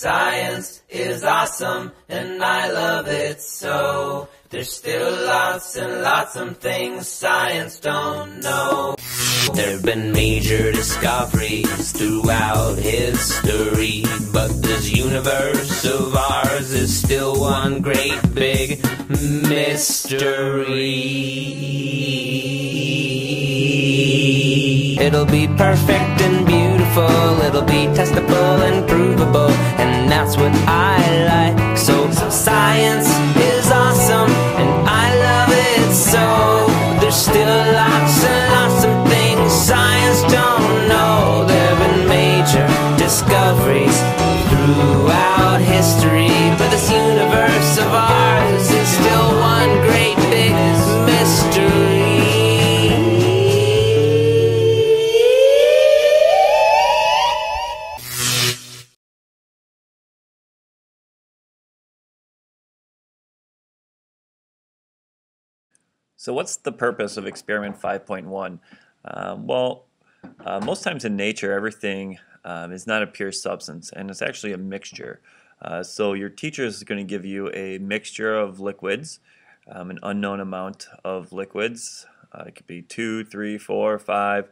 Science is awesome and I love it so. There's still lots and lots of things science don't know. There have been major discoveries throughout history, but this universe of ours is still one great big mystery. It'll be perfect and beautiful, it'll be testable and provable, and that's what I like. So science is awesome and I love it so. There's still lots and lots of things science don't know. There have been major discoveries throughout history, but this universe of ours is still one great big mystery. So what's the purpose of experiment 5.1? Most times in nature, everything is not a pure substance, and it's actually a mixture. So your teacher is going to give you a mixture of liquids, an unknown amount of liquids. It could be 2, 3, 4, 5,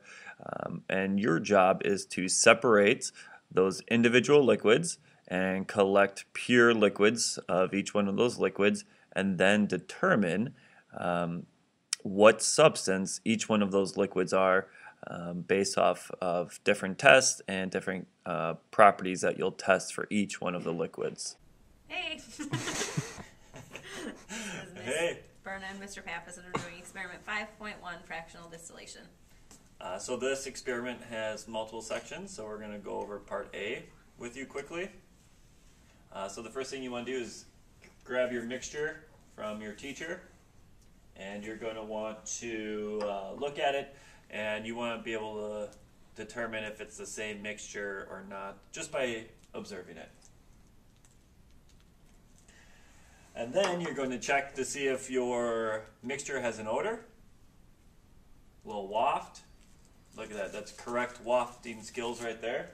and your job is to separate those individual liquids and collect pure liquids of each one of those liquids, and then determine what substance each one of those liquids are based off of different tests and different properties that you'll test for each one of the liquids. Hey! This is Miss Berna and Mr. Pappas, and we're doing experiment 5.1, fractional distillation. So this experiment has multiple sections, so we're going to go over part A with you quickly. So the first thing you want to do is grab your mixture from your teacher, and you're going to want to look at it, and you want to be able to determine if it's the same mixture or not just by observing it. And then you're going to check to see if your mixture has an odor, a little waft. Look at that, that's correct wafting skills right there.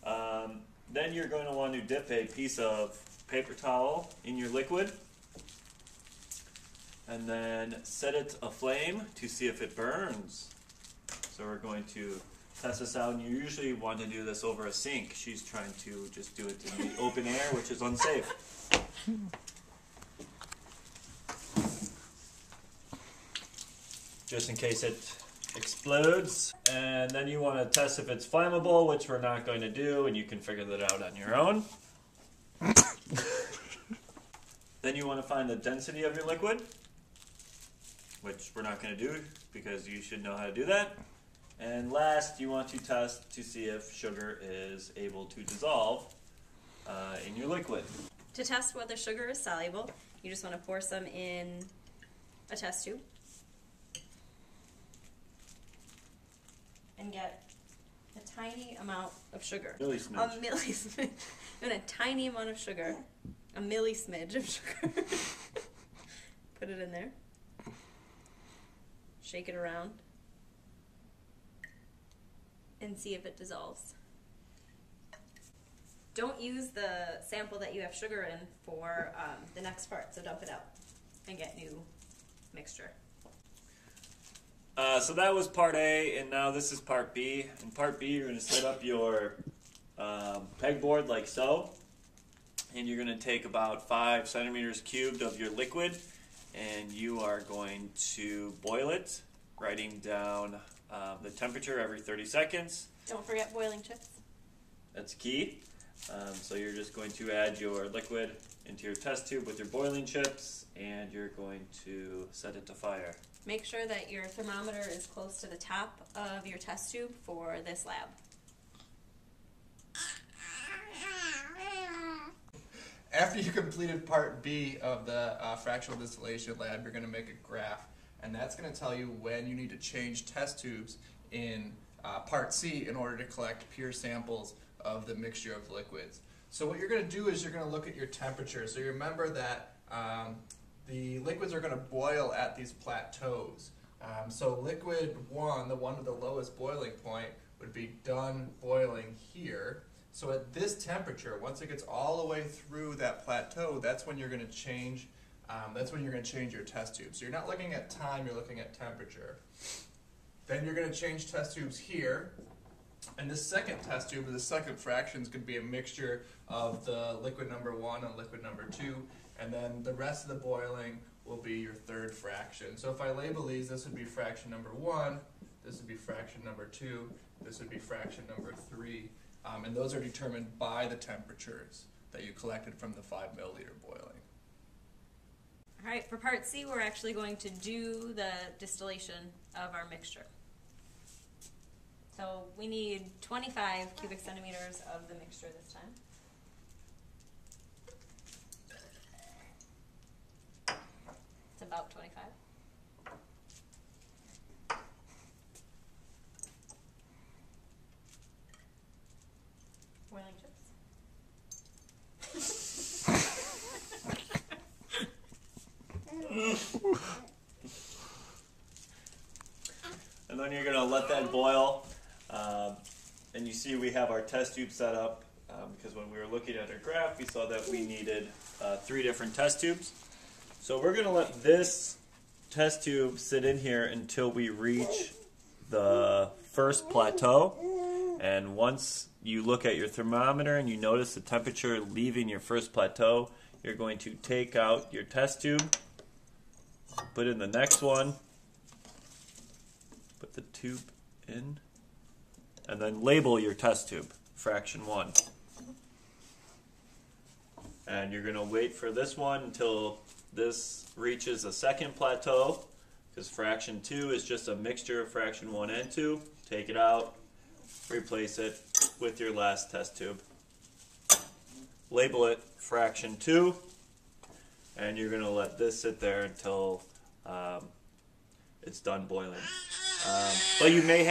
Then you're going to want to dip a piece of paper towel in your liquid, and then set it aflame to see if it burns. So we're going to test this out, and you usually want to do this over a sink. She's trying to just do it in the open air, which is unsafe. Just in case it explodes. And then you want to test if it's flammable, which we're not going to do, and you can figure that out on your own. Then you want to find the density of your liquid, which we're not going to do because you should know how to do that. And last, you want to test to see if sugar is able to dissolve in your liquid. To test whether sugar is soluble, you just want to pour some in a test tube and get a tiny amount of sugar. A millismidge. And a tiny amount of sugar. A millismidge of sugar. Put it in there. Shake it around. And see if it dissolves. Don't use the sample that you have sugar in for the next part, so dump it out and get new mixture. So that was part A, and now this is part B. In part B, you're going to set up your pegboard like so, and you're going to take about 5 centimeters cubed of your liquid, and you are going to boil it, writing down the temperature every 30 seconds. Don't forget boiling chips. That's key. So you're just going to add your liquid into your test tube with your boiling chips, and you're going to set it to fire. Make sure that your thermometer is close to the top of your test tube for this lab. After you completed part B of the fractional distillation lab, you're going to make a graph, and that's going to tell you when you need to change test tubes in part C in order to collect pure samples of the mixture of liquids. So what you're going to do is you're going to look at your temperature. So you remember that the liquids are going to boil at these plateaus. So liquid 1, the one with the lowest boiling point, would be done boiling here. So at this temperature, once it gets all the way through that plateau, that's when you're going to change. That's when you're going to change your test tube. So you're not looking at time; you're looking at temperature. Then you're going to change test tubes here, and this second test tube, or the second fraction, is going to be a mixture of the liquid number 1 and liquid number 2, and then the rest of the boiling will be your third fraction. So if I label these, this would be fraction number 1, this would be fraction number 2, this would be fraction number 3. And those are determined by the temperatures that you collected from the 5 milliliter boiling. All right, for part C, we're actually going to do the distillation of our mixture. So we need 25 cubic centimeters of the mixture this time. It's about 25. Boiling chips. And then you're going to let that boil. And you see we have our test tube set up because when we were looking at our graph, we saw that we needed 3 different test tubes. So we're going to let this test tube sit in here until we reach the first plateau. And once you look at your thermometer and you notice the temperature leaving your first plateau, you're going to take out your test tube, put in the next one, put the tube in, and then label your test tube, fraction 1. And you're going to wait for this one until this reaches a second plateau, because fraction 2 is just a mixture of fraction 1 and 2. Take it out, replace it with your last test tube. Label it fraction 2, and you're going to let this sit there until it's done boiling. But you may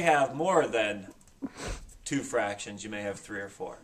have more than 2 fractions. You may have 3 or 4.